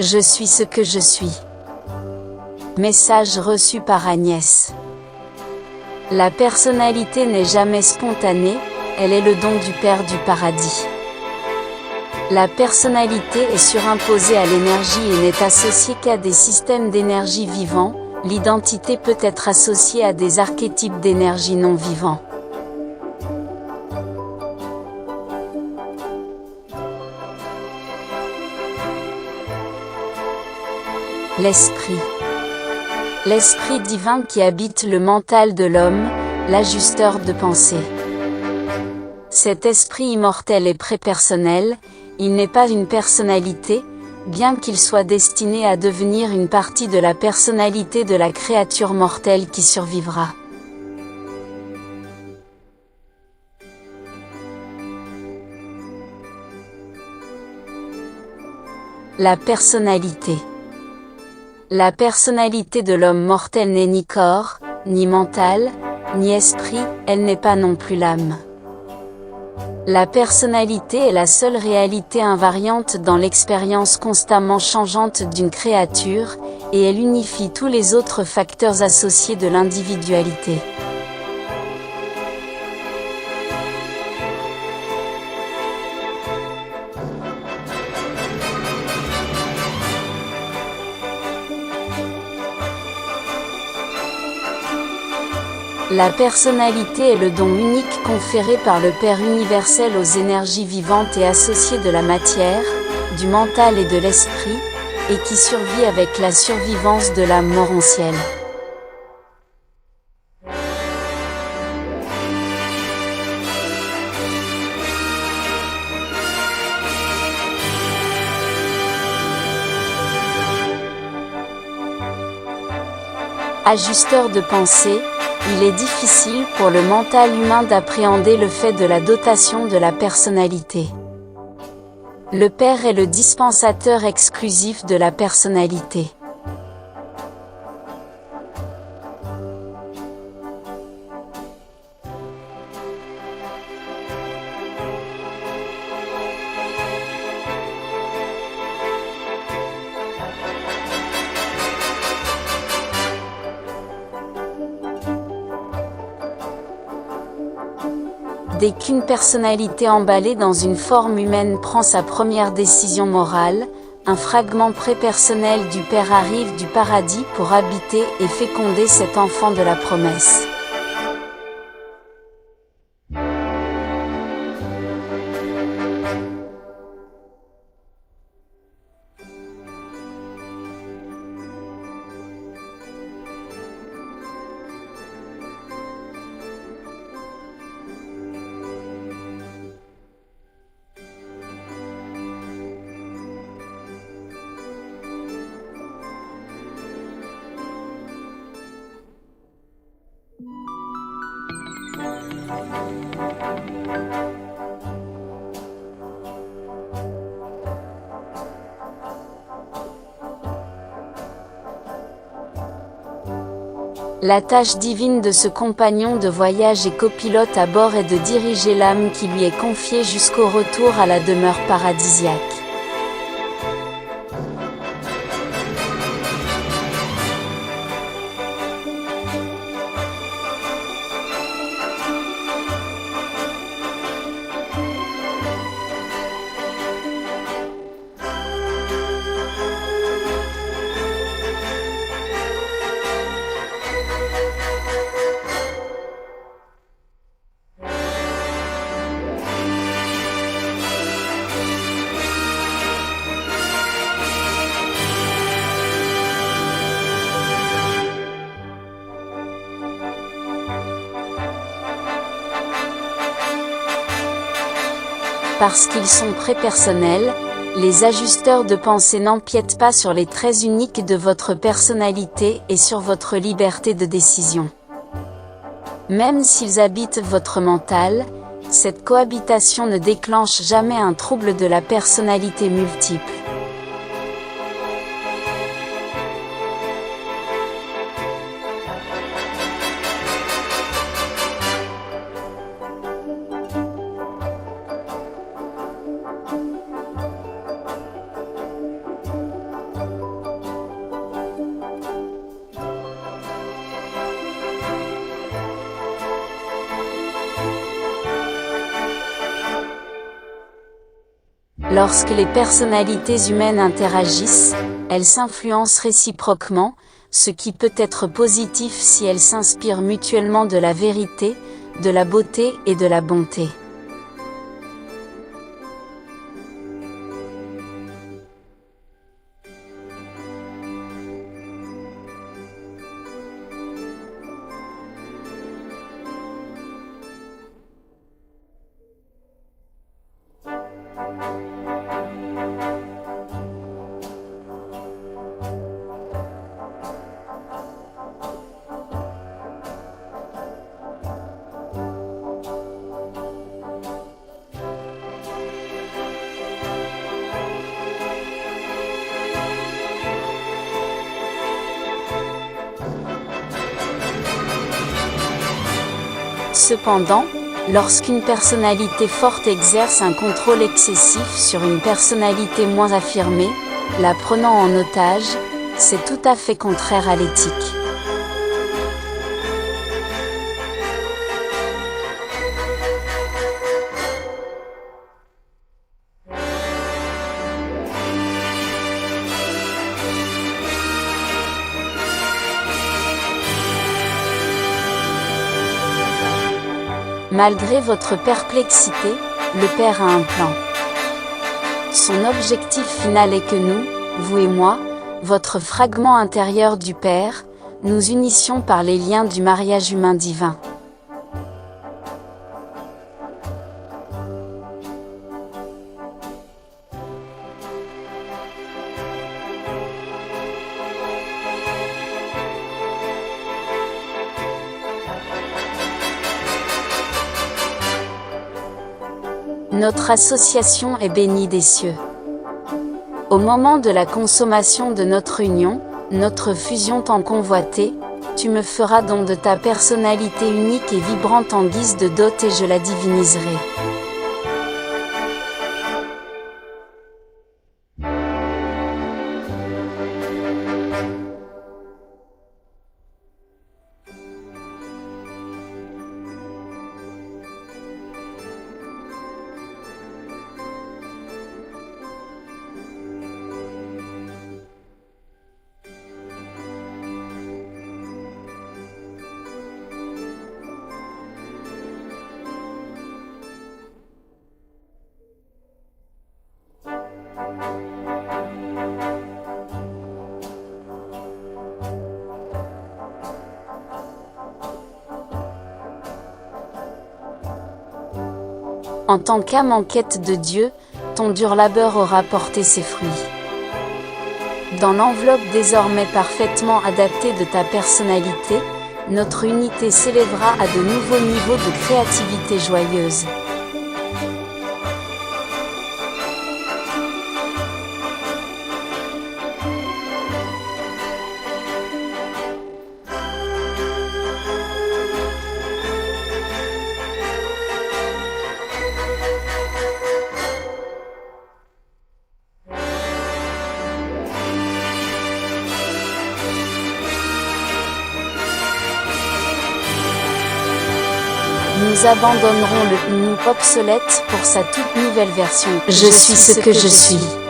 Je suis ce que je suis. Message reçu par Agnès. La personnalité n'est jamais spontanée, elle est le don du Père du paradis. La personnalité est surimposée à l'énergie et n'est associée qu'à des systèmes d'énergie vivants, l'identité peut être associée à des archétypes d'énergie non vivants. L'esprit. L'esprit divin qui habite le mental de l'homme, l'ajusteur de pensée. Cet esprit immortel est prépersonnel, il n'est pas une personnalité, bien qu'il soit destiné à devenir une partie de la personnalité de la créature mortelle qui survivra. La personnalité. La personnalité de l'homme mortel n'est ni corps, ni mental, ni esprit, elle n'est pas non plus l'âme. La personnalité est la seule réalité invariante dans l'expérience constamment changeante d'une créature, et elle unifie tous les autres facteurs associés de l'individualité. La personnalité est le don unique conféré par le Père universel aux énergies vivantes et associées de la matière, du mental et de l'esprit, et qui survit avec la survivance de l'âme morontielle. Ajusteur de pensée, il est difficile pour le mental humain d'appréhender le fait de la dotation de la personnalité. Le Père est le dispensateur exclusif de la personnalité. Dès qu'une personnalité emballée dans une forme humaine prend sa première décision morale, un fragment prépersonnel du Père arrive du paradis pour habiter et féconder cet enfant de la promesse. La tâche divine de ce compagnon de voyage et copilote à bord est de diriger l'âme qui lui est confiée jusqu'au retour à la demeure paradisiaque. Parce qu'ils sont prépersonnels, les ajusteurs de pensée n'empiètent pas sur les traits uniques de votre personnalité et sur votre liberté de décision. Même s'ils habitent votre mental, cette cohabitation ne déclenche jamais un trouble de la personnalité multiple. Lorsque les personnalités humaines interagissent, elles s'influencent réciproquement, ce qui peut être positif si elles s'inspirent mutuellement de la vérité, de la beauté et de la bonté. Cependant, lorsqu'une personnalité forte exerce un contrôle excessif sur une personnalité moins affirmée, la prenant en otage, c'est tout à fait contraire à l'éthique. Malgré votre perplexité, le Père a un plan. Son objectif final est que nous, vous et moi, votre fragment intérieur du Père, nous unissions par les liens du mariage humain divin. Notre association est bénie des cieux. Au moment de la consommation de notre union, notre fusion tant convoitée, tu me feras don de ta personnalité unique et vibrante en guise de dot et je la diviniserai. En tant qu'âme en quête de Dieu, ton dur labeur aura porté ses fruits. Dans l'enveloppe désormais parfaitement adaptée de ta personnalité, notre unité s'élèvera à de nouveaux niveaux de créativité joyeuse. Nous abandonnerons le nous obsolète pour sa toute nouvelle version. Je suis ce que je suis.